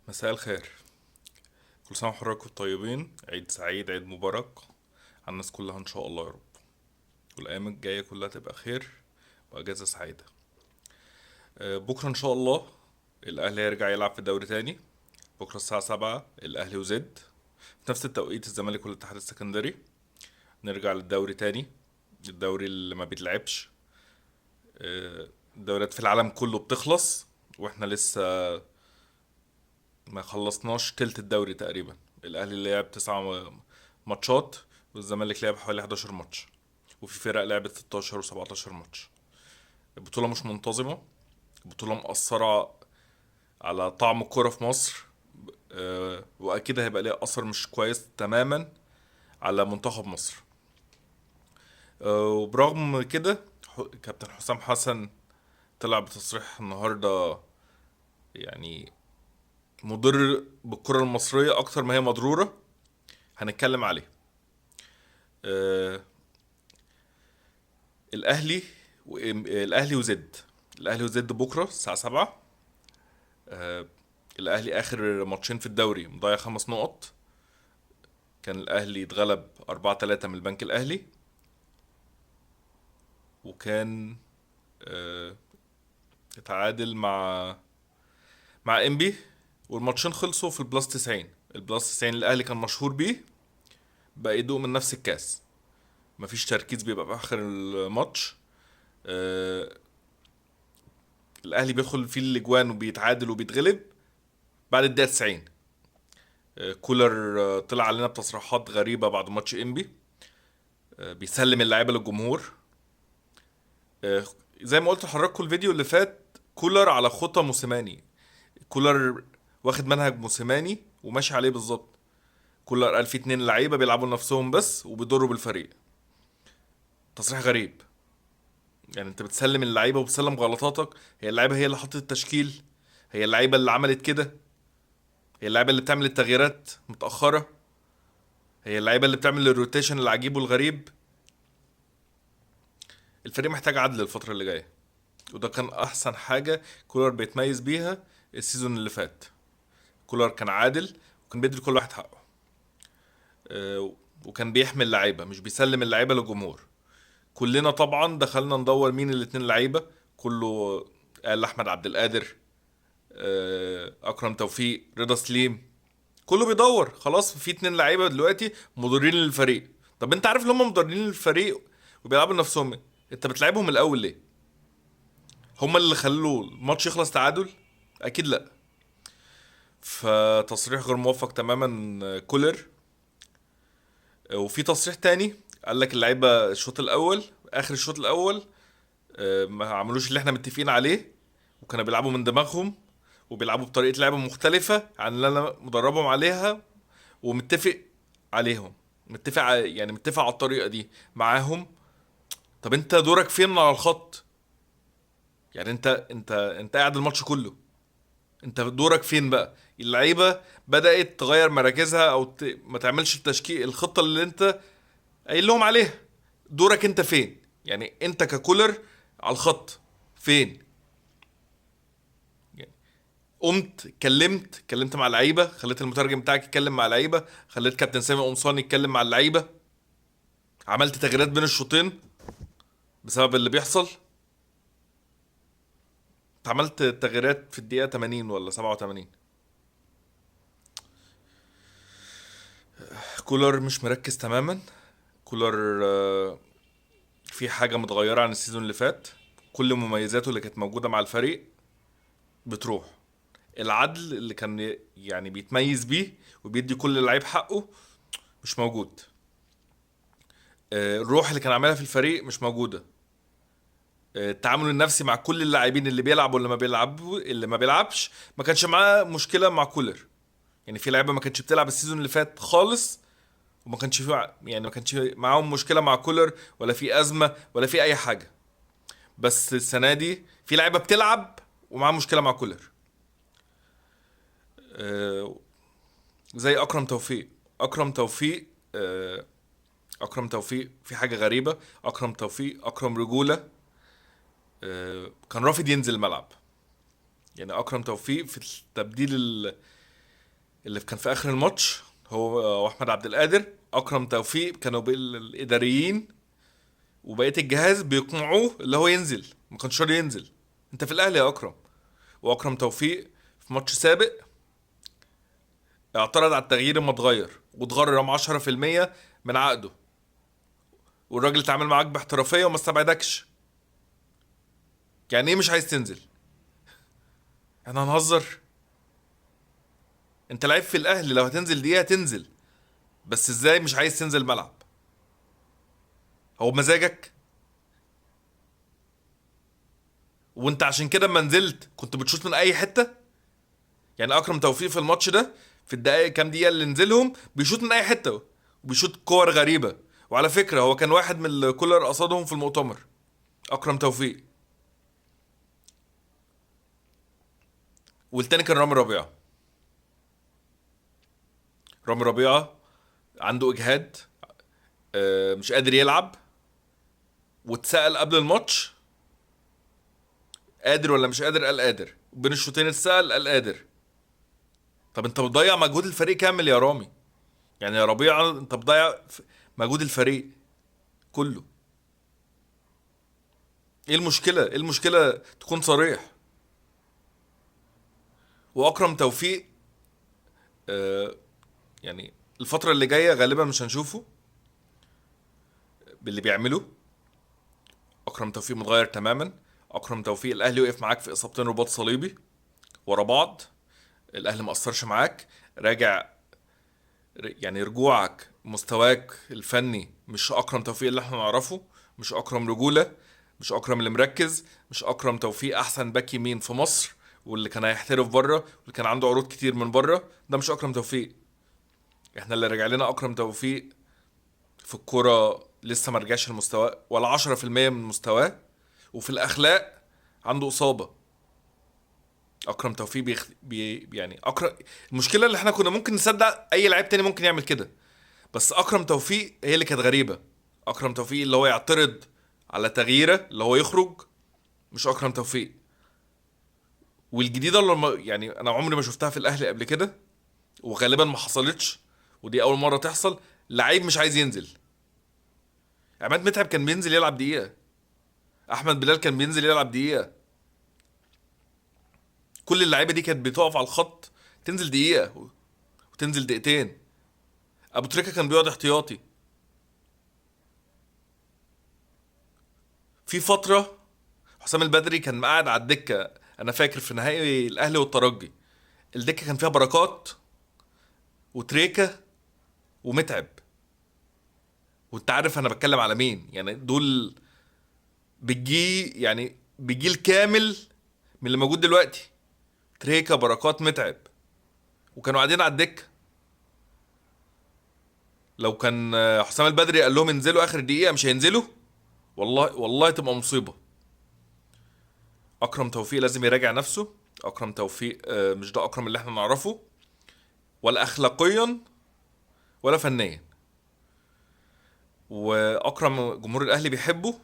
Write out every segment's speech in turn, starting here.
مساء الخير. كل سنة وحضراتكم طيبين، عيد سعيد، عيد مبارك على الناس كلها إن شاء الله يا رب. والأيام الجاية كلها تبقى خير وأجازة سعيدة. بكرة إن شاء الله الأهلي هيرجع يلعب في الدوري تاني. بكرة الساعة 7 الأهلي وزد في نفس التوقيت الزمالك والاتحاد السكندري. نرجع للدوري تاني، الدوري اللي ما بيتلعبش. الدوريات في العالم كله بتخلص واحنا لسه ما خلصناش تلت الدوري تقريبا. الاهلي لعب 9 ماتشات والزمالك لعب حوالي 11 ماتش، وفي فرق لعبت 16 و17 ماتش. البطولة مش منتظمة، البطولة مأثرة على طعم الكرة في مصر. واكيد هيبقى ليها اثر مش كويس تماما على منتخب مصر. وبرغم كده كابتن حسام حسن طلع بتصريح النهارده، يعني مضر بالكرة المصرية اكتر ما هي مضرورة. هنتكلم عليه. آه، الاهلي الاهلي وزد الاهلي وزد بكره الساعه 7. آه، الاهلي اخر ماتشين في الدوري مضيع 5 نقط. كان الاهلي اتغلب 4-3 من البنك الاهلي، وكان آه، اتعادل مع انبي، والماتشين خلصوا في البلس 90. البلس 90 الاهلي كان مشهور بيه، بقى يدوق من نفس الكاس. مفيش تركيز بيبقى في اخر الماتش. آه، الاهلي بيدخل فيه الاجوان وبيتعادل وبيتغلب بعد الدقيقه 90. كولر طلع علينا بتصريحات غريبة بعد ماتش انبي. بيسلم اللعيبة للجمهور. زي ما قلت لحضراتكم الفيديو اللي فات، كولر على خطى موسيماني. كولر واخد منهج موسيماني وماشي عليه بالظبط. كولر قال في 2 لعيبة بيلعبوا لنفسهم بس وبيضروا بالفريق. تصريح غريب. يعني انت بتسلم اللعيبة وبتسلم غلطاتك. هي اللعيبة هي اللي حطت التشكيل، هي اللعيبة اللي عملت كده، هي اللعيبة اللي بتعمل التغييرات متأخرة، هي اللعيبة اللي بتعمل الروتيشن العجيب والغريب. الفريق محتاج عدل الفترة اللي جاية، وده كان أحسن حاجة كولر بيتميز بيها السيزون اللي فات. كولر كان عادل وكان بيدي لكل واحد حقه. وكان بيحمل لعيبة مش بيسلم اللعيبة للجمهور. كلنا طبعا دخلنا ندور مين الاتنين لعيبة. كله قال أحمد عبد القادر، أكرم توفيق، رضا سليم. كله بيدور خلاص في 2 لعيبة دلوقتي مضرين للفريق. طب انت عارف ان هم مضرين للفريق وبيلعبوا لنفسهم، انت بتلعبهم الاول ليه؟ هما اللي خلوا الماتش يخلص تعادل؟ اكيد لا. فتصريح غير موفق تماما كولر. وفي تصريح تاني قال لك اللعيبه الشوط الاول، اخر الشوط الاول ما عملوش اللي احنا متفقين عليه، وكانوا بيلعبوا من دماغهم وبيلعبوا بطريقه لعب مختلفه عن اللي انا مدربهم عليها ومتفق عليهم. يعني متفق على الطريقه دي معاهم. طب انت دورك فين على الخط؟ يعني انت قاعد الماتش كله، انت دورك فين بقى؟ اللعيبه بدات تغير مراكزها او ما تعملش التشكيل الخطه اللي انت قايل لهم عليها. دورك انت فين؟ يعني انت ككولر على الخط فين؟ يعني قمت كلمت مع اللعيبه، خليت المترجم بتاعك يتكلم مع اللعيبه، خليت كابتن سامي قمصان يتكلم مع اللعيبه، عملت تغييرات بين الشوطين بسبب اللي بيحصل. انت عملت تغييرات في الدقيقه 80 ولا 87. كولر مش مركز تماما. كولر في حاجة متغيرة عن السيزون اللي فات. كل مميزاته اللي كانت موجودة مع الفريق بتروح. العدل اللي كان يعني بيتميز بيه وبيدي كل لعيب حقه مش موجود. الروح اللي كان عاملها في الفريق مش موجودة. التعامل النفسي مع كل اللاعبين اللي بيلعبوا واللي ما بيلعبوا اللي ما بيلعبش ما كانش معاه مشكلة مع كولر. يعني في لعيبة ما كانتش بتلعب السيزون اللي فات خالص، وما كانش في يعني ما كانش معاهم مشكلة مع كولر ولا في أزمة ولا في أي حاجة. بس السنه دي في لعيبه بتلعب ومعاه مشكله مع كولر. آه، زي اكرم توفيق. اكرم توفيق آه، اكرم توفيق في حاجه غريبه. اكرم توفيق اكرم رجوله. كان رافض ينزل الملعب. يعني اكرم توفيق في التبديل اللي كان في اخر الماتش هو واحمد عبد القادر. اكرم توفيق كانوا الاداريين وبقيه الجهاز بيقنعوه اللي هو ينزل، ما كانش راضي ينزل. انت في الاهلي يا اكرم. واكرم توفيق في ماتش سابق اعترض على التغيير اما اتغير واتغرم 10% من عقده، والراجل اتعامل معاك باحترافيه وما استبعدكش. يعني ايه مش عايز تنزل؟ احنا هنهزر؟ انت لعيب في الاهلي، لو هتنزل دقيقه تنزل، بس ازاي مش عايز تنزل الملعب؟ هو مزاجك؟ وانت عشان كده اما نزلت كنت بتشوط من اي حته. يعني اكرم توفيق في الماتش ده في الدقائق كام دقيقه اللي نزلهم بيشوط من اي حته، وبيشوط كور غريبه. وعلى فكره هو كان واحد من اللي كولر قصدهم في المؤتمر، اكرم توفيق. والتاني كان رامي ربيعه. رامي ربيعه عنده اجهاد، مش قادر يلعب. واتسأل قبل الماتش قادر ولا مش قادر، قال قادر. بين الشوطين اتسأل قال قادر. طب انت بتضيع مجهود الفريق كامل يا رامي. يعني يا ربيعه انت بتضيع مجهود الفريق كله. ايه المشكله؟ ايه المشكله تكون صريح؟ واكرم توفيق آه يعني الفتره اللي جايه غالبا مش هنشوفه باللي بيعمله. اكرم توفيق متغير تماما. اكرم توفيق الاهلي وقف معاك في اصابتين رباط صليبي ورا بعض، الاهلي ما اثرش معاك. راجع، يعني رجوعك مستواك الفني مش اكرم توفيق اللي احنا نعرفه. مش اكرم رجولة، مش اكرم اللي مركز، مش اكرم توفيق احسن باك يمين في مصر واللي كان هيحترف بره واللي كان عنده عروض كتير من بره. ده مش اكرم توفيق. احنا اللي رجع لنا اكرم توفيق في الكوره لسه ما رجعش لمستواه ولا 10% من مستواه. وفي الاخلاق عنده اصابه. اكرم توفيق يعني المشكله اللي احنا كنا ممكن نصدق اي لعيب تاني ممكن يعمل كده، بس اكرم توفيق هي اللي كانت غريبه. اكرم توفيق اللي هو يعترض على تغييره اللي هو يخرج، مش اكرم توفيق. والجديده اللي يعني انا عمري ما شفتها في الاهلي قبل كده، وغالبا ما حصلتش، ودي اول مره تحصل. لعيب مش عايز ينزل. عماد متعب كان بينزل يلعب دقيقه، احمد بلال كان بينزل يلعب دقيقه. كل اللعيبه دي كانت بتقف على الخط تنزل دقيقه وتنزل دقيقتين. ابو تريكه كان بيقعد احتياطي. في فتره حسام البدري كان قاعد على الدكه، انا فاكر في نهائي الاهلي والترجي الدكه كان فيها بركات وتريكه ومتعب. وانت عارف انا بتكلم على مين، يعني دول يعني بجيل كامل من اللي موجود دلوقتي. تريكه، بركات، متعب، وكانوا قاعدين على الدكه. لو كان حسام البدري قال لهم انزلوا اخر دقيقه مش هينزلوا، والله والله تبقى مصيبه. اكرم توفيق لازم يراجع نفسه. اكرم توفيق مش ده اكرم اللي احنا نعرفه، ولا اخلاقيا ولا فنيا. واكرم جمهور الاهلي بيحبه،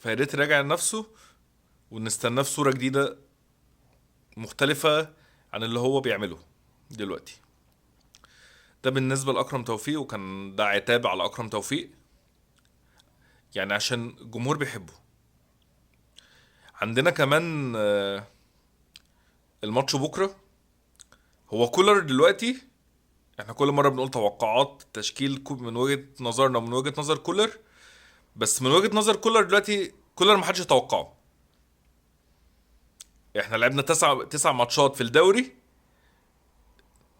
فيا ريت يراجع نفسه ونستناه في صوره جديده مختلفه عن اللي هو بيعمله دلوقتي. ده بالنسبه لاكرم توفيق، وكان ده عتاب على اكرم توفيق يعني عشان الجمهور بيحبه. عندنا كمان الماتش بكره. هو كولر دلوقتي، احنا كل مره بنقول توقعات تشكيل من وجهه نظرنا ومن وجهه نظر كولر، بس من وجهه نظر كولر دلوقتي كولر ما حدش يتوقعه. احنا لعبنا تسع ماتشات في الدوري،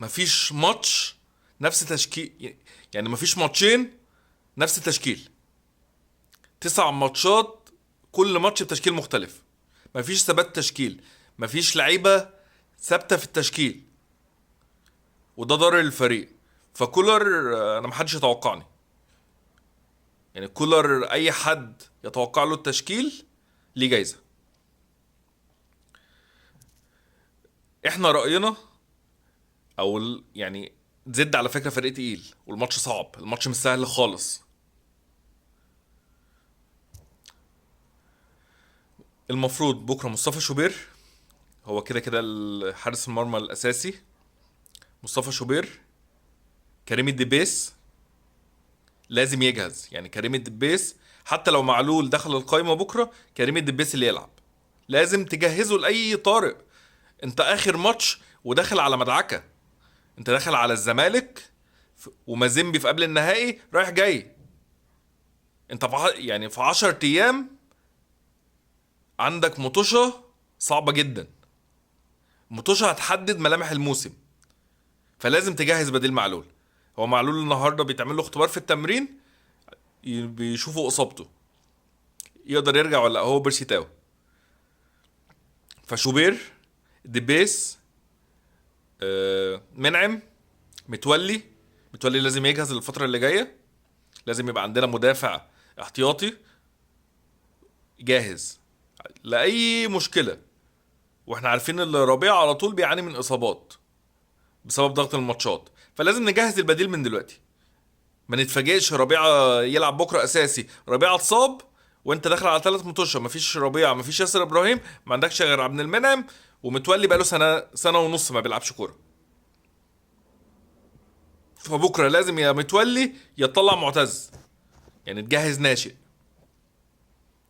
مفيش ماتش نفس تشكيل. يعني مفيش ماتشين نفس التشكيل. 9 ماتشات كل ماتش بتشكيل مختلف. مفيش ثبات تشكيل، مفيش لعيبه ثابته في التشكيل، وده ضرر الفريق. فكولر انا محدش يتوقعني. يعني كولر اي حد يتوقع له التشكيل ليه جايزه. احنا راينا يعني زد على فكره فريق تقيل والماتش صعب، الماتش مش سهل خالص. المفروض بكره مصطفى شوبير هو كده كده حارس المرمى الاساسي، مصطفى شوبير، كريم الدبيس لازم يجهز. يعني كريم الدبيس حتى لو معلول دخل القايمة بكرة، كريم الدبيس اللي يلعب. لازم تجهزه لأي طارئ. انت اخر ماتش وداخل على مدعكة، انت داخل على الزمالك ومازيمبي في قبل النهائي رايح جاي. انت يعني في 10 ايام عندك مطوشة صعبة جدا. مطوشة هتحدد ملامح الموسم، فلازم تجهز بديل معلول. هو معلول النهارده بيتعمل له اختبار في التمرين، بيشوفوا اصابته يقدر يرجع ولا لأ. هو بيرسي تاو، فشوبير، دبيس، منعم، متولي. متولي لازم يجهز للفترة اللي جاية. لازم يبقى عندنا مدافع احتياطي جاهز لأي مشكلة. واحنا عارفين ان الربيع على طول بيعاني من اصابات بسبب ضغط الماتشات، فلازم نجهز البديل من دلوقتي. ما نتفاجئش ربيعة يلعب بكرة اساسي، ربيعة اتصاب وانت داخل على 3 ماتشات مفيش ربيعة مفيش ياسر ابراهيم، ما عندكش غير عبد المنعم، ومتولي بقاله سنة ونص ما بيلعبش كورة. فبكرة لازم يا متولي يا تطلع معتز، يعني تجهز ناشئ.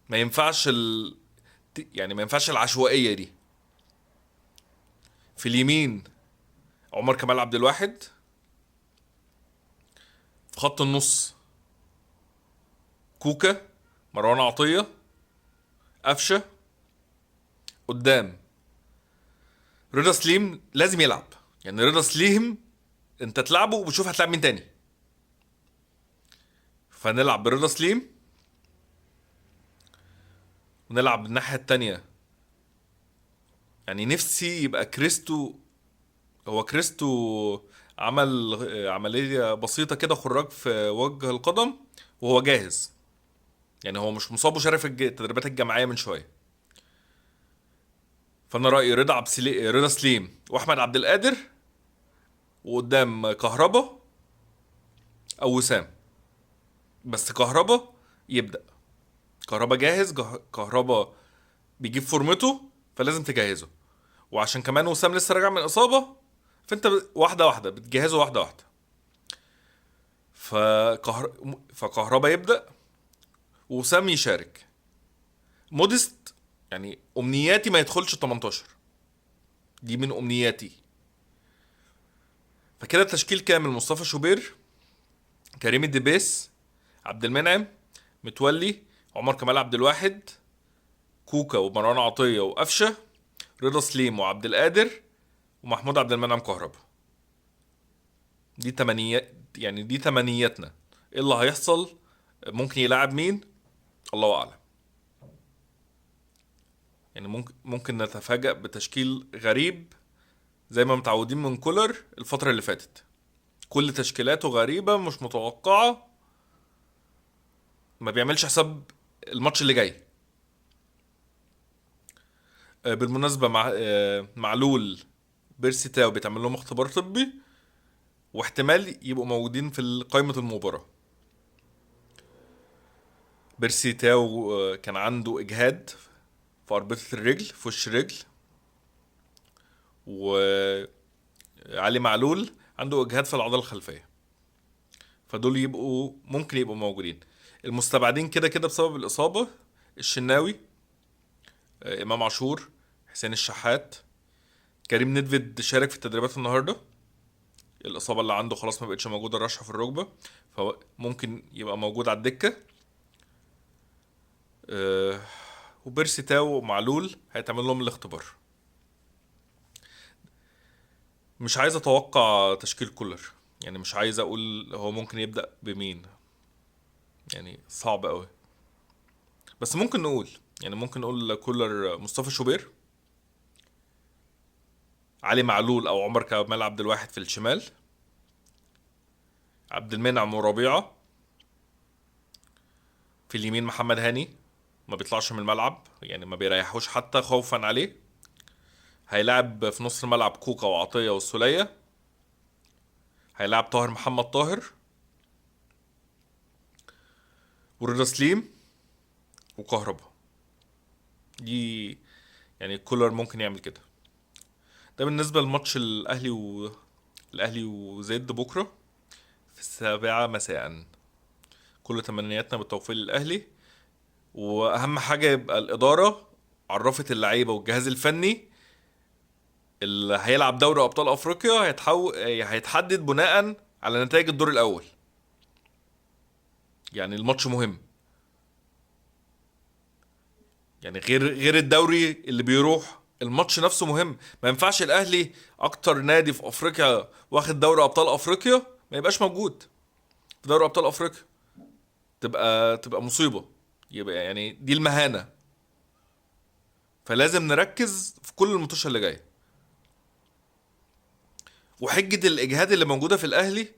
ما ينفعش يعني ما ينفعش العشوائية دي. في اليمين عمر كمال عبد الواحد. في خط النص كوكا، مروان عطية، قفشة. قدام رضا سليم لازم يلعب. يعني رضا سليم انت تلعبه وبتشوف هتلعب مين تاني. فنلعب برضا سليم، ونلعب الناحية التانية. يعني نفسي يبقى كريستو. هو كريستو عمل عملية بسيطة كده، خراج في وجه القدم وهو جاهز. يعني هو مش مصاب وشارك في التدريبات الجماعية من شوية. فأنا رأيي رضا سليم وأحمد عبد القادر، وقدام كهربا أو وسام. بس كهربا يبدأ. كهربا جاهز، كهربا بيجيب فورمته، فلازم تجهزه. وعشان كمان وسام لسه راجع من إصابة، فأنت واحدة واحدة بتجهزه واحدة واحدة. فكهربا يبدأ وسام يشارك. موديست يعني امنياتي ما يدخلش 18، دي من امنياتي. فكده التشكيل كامل: مصطفى شوبير، كريم الدبيس، عبد المنعم، متولي، عمر كمال عبد الواحد، كوكا ومروان عطية وقفشة، رضا سليم وعبد القادر، ومحمود عبد المنعم كهربا. دي تمنيات، يعني دي تمنياتنا. ايه اللي هيحصل؟ ممكن يلعب مين؟ الله اعلم. يعني ممكن نتفاجأ بتشكيل غريب زي ما متعودين من كولر الفترة اللي فاتت. كل تشكيلاته غريبة مش متوقعة، ما بيعملش حساب الماتش اللي جاي. بالمناسبة معلول، بيرسي تاو بيتعمل لهم اختبار طبي، واحتمال يبقوا موجودين في قائمة المباراة. بيرسي تاو كان عنده إجهاد في أربطة الرجل، في وش الرجل. وعلي معلول عنده إجهاد في العضلة الخلفية. فدول ممكن يبقوا موجودين. المستبعدين كده كده بسبب الإصابة: الشناوي، إمام عاشور، حسين الشحات. كريم ندفد شارك في التدريبات النهاردة. الإصابة اللي عنده خلاص ما بقتش موجودة، الرشحة في الركبة، فممكن يبقى موجود على الدكة. أه. وبيرسي تاو ومعلول هيتعمل لهم الاختبار. مش عايز اتوقع تشكيل كولر، يعني مش عايز اقول هو ممكن يبدأ بمين. يعني صعب قوي. بس ممكن نقول، يعني ممكن نقول كولر: مصطفى شوبير، علي معلول او عمر كمال عبد الواحد في الشمال، عبد المنعم وربيعة في اليمين، محمد هاني ما بيطلعش من الملعب، يعني ما بيريحوش حتى خوفا عليه. هيلعب في نص الملعب كوكا وعطية والسولية. هيلعب طاهر محمد طاهر ورضا سليم وكهربا. دي يعني كولر ممكن يعمل كده. ده بالنسبة لماتش الأهلي الاهلي وزد بكره في 7 مساء. كل تمنياتنا بالتوفيق للاهلي. واهم حاجه يبقى الاداره عرفت اللعيبه والجهاز الفني اللي هيلعب دوري ابطال افريقيا هيتحدد بناء على نتائج الدور الاول. يعني الماتش مهم. يعني غير الدوري اللي بيروح، الماتش نفسه مهم. ما ينفعش الاهلي اكتر نادي في افريقيا واخد دوري ابطال افريقيا ما يبقاش موجود في دوري ابطال افريقيا. تبقى مصيبه. يبقى يعني دي المهانه. فلازم نركز في كل الماتشات اللي جايه. وحجه الاجهاد اللي موجوده في الاهلي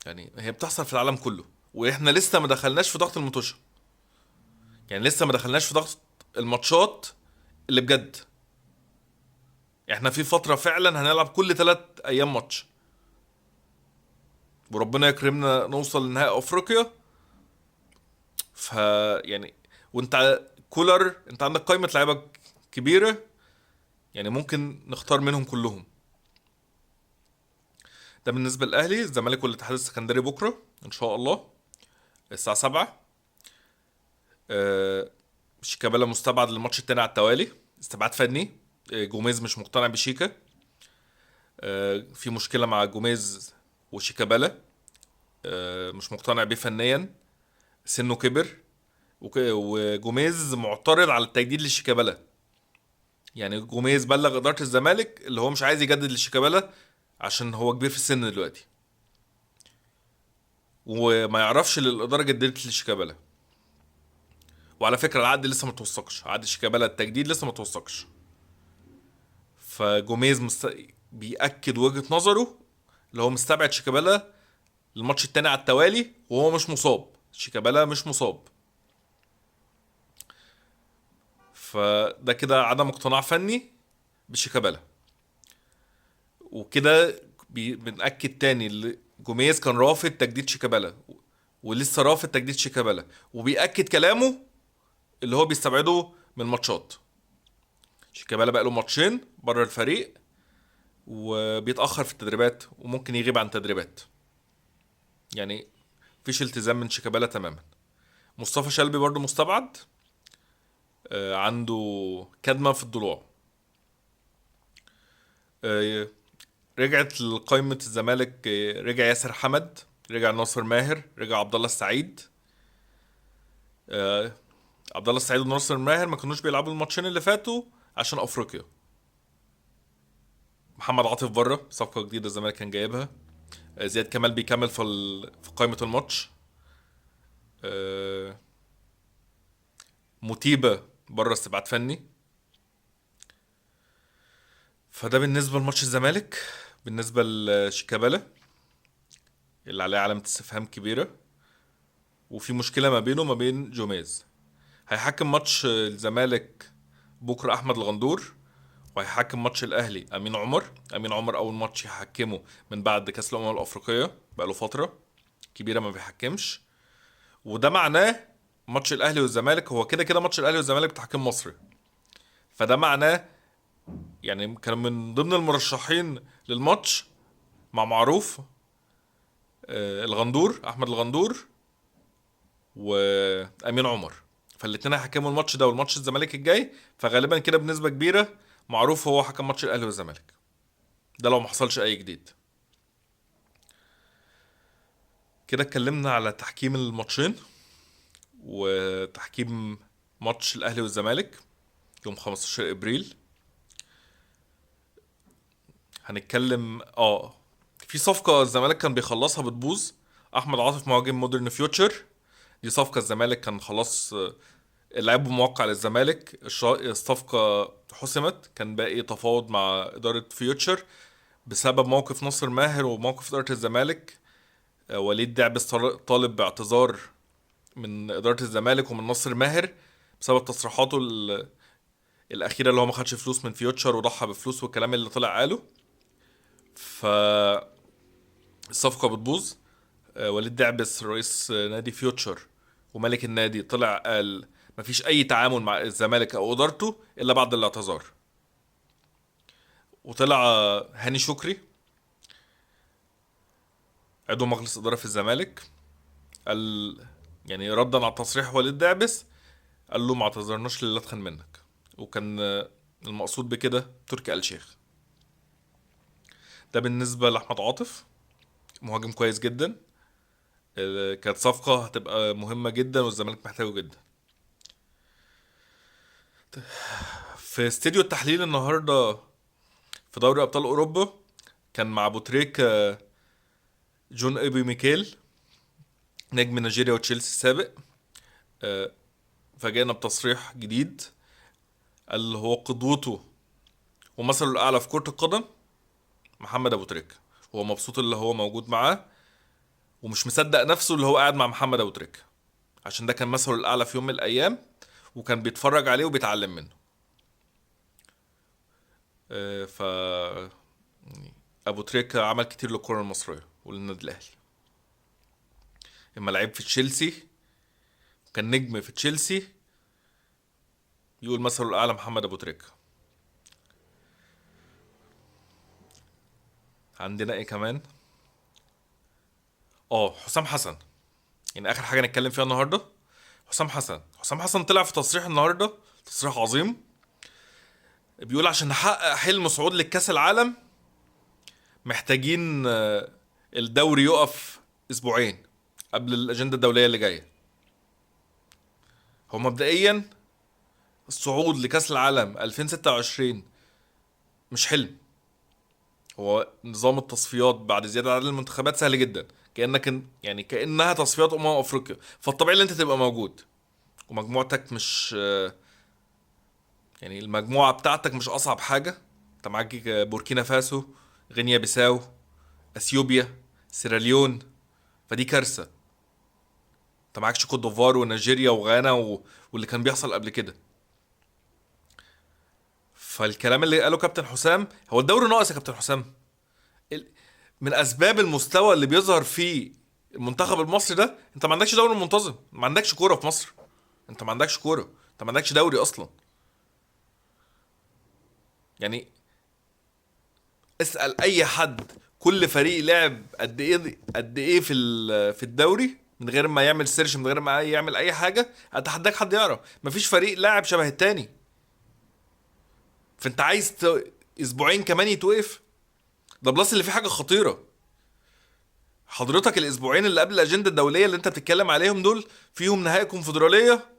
يعني هي بتحصل في العالم كله، واحنا لسه ما دخلناش في ضغط الماتشات. يعني لسه ما دخلناش في ضغط الماتشات اللي بجد. احنا في فتره فعلا هنلعب كل 3 ايام ماتش، وربنا يكرمنا نوصل لنهائي افريقيا. ف يعني وانت كولر، انت عندك قائمه لعيبه كبيره، يعني ممكن نختار منهم كلهم. ده بالنسبه للاهلي. الزمالك والاتحاد السكندري بكره ان شاء الله الساعه 7. آه، شيكابالا مستبعد للماتش التاني على التوالي، استبعاد فني. جوميز مش مقتنع بشيكا. في مشكله مع جوميز وشيكابالا. مش مقتنع بيه فنيا، سنه كبر. وجوميز معترض على التجديد لشيكابالا. يعني جوميز بلغ اداره الزمالك اللي هو مش عايز يجدد لشيكابالا عشان هو كبير في السن دلوقتي، وما يعرفش اللي الاداره جددت لشيكابالا. وعلى فكره العقد لسه ما توثقش، عقد شيكابالا التجديد لسه ما توثقش. فجوميز بيأكد وجهة نظره اللي هو مستبعد شيكابالا الماتش التاني على التوالي وهو مش مصاب. شيكابالا مش مصاب. فده كده عدم اقتناع فني بشيكابالا. وكده بنأكد تاني اللي جوميز كان رافض تجديد شيكابالا، ولسه رافض تجديد شيكابالا، وبيأكد كلامه اللي هو بيستبعده من ماتشات. شيكابالا بقى له ماتشين بره الفريق، وبيتأخر في التدريبات وممكن يغيب عن تدريبات. يعني مفيش التزام من شيكابالا تماما. مصطفى شلبي برضو مستبعد. عنده كدمة في الضلوع. آه، رجعت لقائمة الزمالك. رجع ياسر حمد، رجع ناصر ماهر، رجع عبد الله السعيد. آه، عبد الله السعيد وناصر ماهر ما كانوش بيلعبوا الماتشين اللي فاتوا عشان افريقيا. محمد عاطف بره، صفقة جديدة الزمالك كان جايبها. زياد كمال بيكمل في قائمة الماتش. آه، موتيبا بره استبعاد فني. فده بالنسبة لماتش الزمالك. بالنسبة لشيكابالا اللي عليه علامة استفهام كبيرة، وفي مشكلة ما بينه وما بين جوميز. هيحكم ماتش الزمالك بكرة أحمد الغندور، وهيحكم ماتش الأهلي أمين عمر. أمين عمر أول ماتش يحكمه من بعد كأس الأمم الأفريقية، بقاله فترة كبيرة ما بيحكمش. وده معناه ماتش الأهلي والزمالك هو كده كده ماتش الأهلي والزمالك بتحكيم مصري. فده معناه يعني كان من ضمن المرشحين للماتش مع معروف الغندور، احمد الغندور وامين عمر. فالاتنين هيحكموا الماتش ده والماتش الزمالك الجاي. فغالبا كده بنسبه كبيره معروف هو حكم ماتش الاهلي والزمالك. ده لو ما حصلش اي جديد. كده اتكلمنا على تحكيم الماتشين وتحكيم ماتش الاهلي والزمالك يوم 15 ابريل. هنتكلم في صفقه الزمالك كان بيخلصها بتبوظ. احمد عاطف مهاجم مودرن فيوتشر. دي صفقه الزمالك كان خلاص اللعيب موقع للزمالك. الصفقة حسمت، كان باقي تفاوض مع إدارة فيوتشر بسبب موقف ناصر ماهر وموقف إدارة الزمالك. وليد دعبس طالب باعتذار من إدارة الزمالك ومن ناصر ماهر بسبب تصريحاته الأخيرة اللي هو ما خدش فلوس من فيوتشر وضحى بفلوس والكلام اللي طلع قاله. فالصفقة بتبوظ. وليد دعبس رئيس نادي فيوتشر وملك النادي طلع قال مفيش اي تعامل مع الزمالك او ادارته الا بعد الاعتذار. وطلع هاني شكري عضو مجلس اداره في الزمالك، قال يعني ردا على تصريح وليد دعبس، قال له ما اعتذرناش للي اتخن منك. وكان المقصود بكده تركي آل الشيخ. ده بالنسبه لاحمد عاطف، مهاجم كويس جدا. كانت صفقه هتبقى مهمه جدا والزمالك محتاجه جدا. في استديو التحليل النهارده في دوري ابطال اوروبا كان مع ابو تريكه جون ايبي ميكيل، نجم نيجيريا وتشيلسي السابق. فاجئنا بتصريح جديد، قال هو قدوته ومثله الاعلى في كرة القدم محمد ابو تريكة. هو مبسوط اللي هو موجود معاه، ومش مصدق نفسه اللي هو قاعد مع محمد ابو تريكة، عشان ده كان مثله الاعلى في يوم من الايام، وكان بيتفرج عليه وبيتعلم منه. ف ابو تريكة عمل كتير للكرة المصرية وللنادي الاهلي. اما لعب في تشيلسي كان نجم في تشيلسي، يقول مثله الاعلى محمد ابو تريكة. عندنا ايه كمان؟ حسام حسن، يعني اخر حاجه نتكلم فيها النهارده. حسام حسن طلع في تصريح النهارده، تصريح عظيم. بيقول عشان نحقق حلم صعود للكاس العالم محتاجين الدوري يقف اسبوعين قبل الاجنده الدوليه اللي جايه. هو مبدئيا الصعود لكاس العالم 2026 مش حلم. هو نظام التصفيات بعد زياده عدد المنتخبات سهل جدا، يعني كانها تصفيات افريقيا، فالطبيعي ان انت تبقى موجود. ومجموعتك مش يعني المجموعة بتاعتك مش أصعب حاجة. أنت معاك بوركينا فاسو، غينيا بيساو، أثيوبيا، سيراليون، فدي كارثة. أنت معاكش كوت ديفوار ونيجيريا وغانا واللي كان بيحصل قبل كده. فالكلام اللي قاله كابتن حسام، هو الدوري ناقص يا كابتن حسام. ال- من أسباب المستوى اللي بيظهر فيه المنتخب المصري ده، أنت ما عندكش دوري منتظم، ما عندكش كورة في مصر. أنت ما عندكش كورة، أنت ما عندكش دوري أصلا. يعني اسأل اي حد كل فريق لعب قد ايه في الدوري، من غير ما يعمل سيرش، من غير ما يعمل اي حاجه، اتحداك حد يعرف. مفيش فريق لاعب شبه التاني. فانت عايز اسبوعين كمان يتوقف؟ ده بلس اللي فيه حاجه خطيره. حضرتك الاسبوعين اللي قبل الاجنده الدوليه اللي انت بتتكلم عليهم دول فيهم نهائي كونفدراليه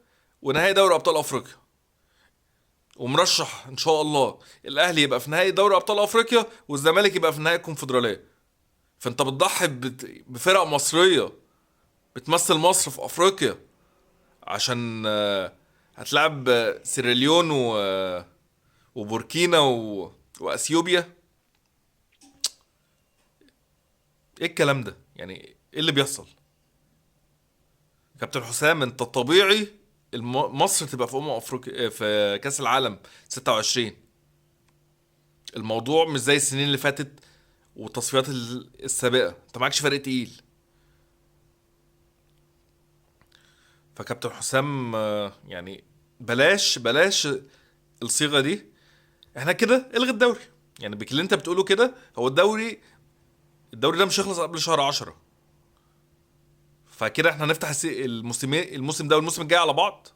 ونهائي دوري ابطال افريقيا، ومرشح ان شاء الله الاهلي يبقى في نهائي دوري ابطال افريقيا والزمالك يبقى في نهائي الكونفدراليه. فانت بتضحي بفرق مصريه بتمثل مصر في افريقيا عشان هتلعب سيراليون وبوركينا واثيوبيا. ايه الكلام ده؟ يعني ايه اللي بيحصل؟ كابتن حسام، انت طبيعي مصر تبقى في افريقيا في كاس العالم 26. الموضوع مش زي السنين اللي فاتت والتصفيات السابقه، انت معكش فريق تقيل. فكابتن حسام يعني بلاش الصيغه دي. احنا كده الغي الدوري، يعني باللي انت بتقوله كده. هو الدوري ده مش هيخلص قبل شهر 10. فكده احنا هنفتح الموسم ده والموسم الجاي على بعض.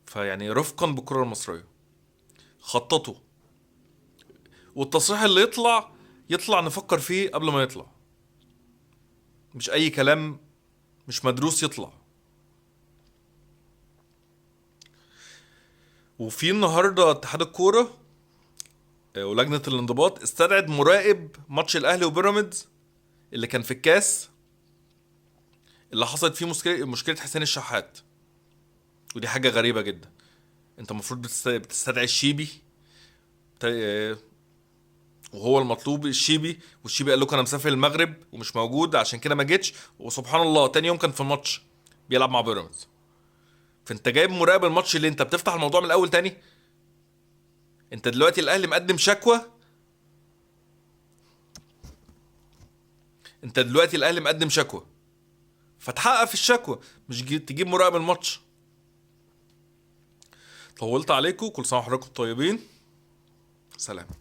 فيعني رفقا بالكرة المصرية خططوا، والتصريح اللي يطلع نفكر فيه قبل ما يطلع. مش اي كلام مش مدروس يطلع. وفي النهارده اتحاد الكورة ولجنة الانضباط استدعت مراقب ماتش الاهلي وبيراميدز اللي كان في الكاس، اللي حصلت فيه مشكلة حسين الشحات. ودي حاجة غريبة جدا. انت المفروض بتستدعي الشيبي، وهو المطلوب الشيبي، والشيبي قال لكم انا مسافر المغرب ومش موجود عشان كده ما جيتش. وسبحان الله تاني يوم كان في الماتش بيلعب مع بيراميدز. فانت جايب مراقب الماتش اللي انت بتفتح الموضوع من الاول تاني. انت دلوقتي الاهلي مقدم شكوى، فتحقق في الشكوى، مش تجيب مراقب الماتش. طولت عليكم، كل سنه وحضراتكم طيبين. سلام.